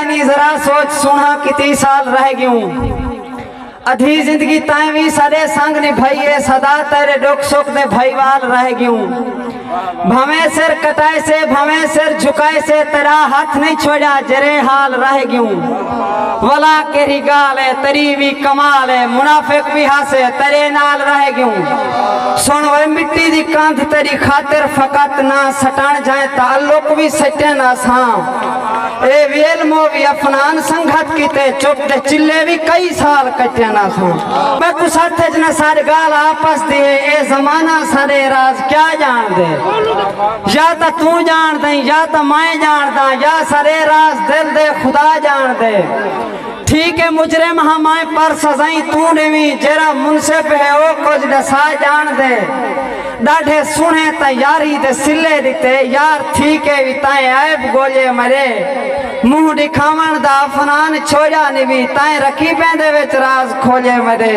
नहीं जरा सोच सुना कितनी साल रह गयूं अधी जिंदगी ताई भी सदे संग निभाइए सदा तेरे दुख सुख दे भईवाल रह गयूं भवे सिर कटाए से भवे सिर झुकाए से तेरा हाथ नहीं छोड़ा जरे हाल रह गयूं वला केरी गाल है तेरी भी कमाल है मुनाफिक भी हासे तेरे नाल रह गयूं सुन वे मिट्टी दी कांध तेरी खातिर फकत ना सटान जाए ताल्लुक भी सटे ना सा ए वेल मो भी अफनान संगत कीते चुप ते चिल्ले भी कई साल कटे ना सा मैं कुछ साथे जना सारे गाल आपस दे ए जमाना सारे राज क्या जान दे या तो तू जान दे या तो मैं जान दा या सारे राज दिल दे खुदा जान दे ठीक है मुजरिम हमारे पर सजाई तू ने भी जरा मुनसिफ है वो कुछ दसा जान दे डाढ़े सुने त यारी दे सिले दिते यार ठीक है भी ताए ऐब गोले मरे मुंह दिखावन दा अफनान छोड़ा नहीं भी ताए रखी पैंदे विच राज खोले मरे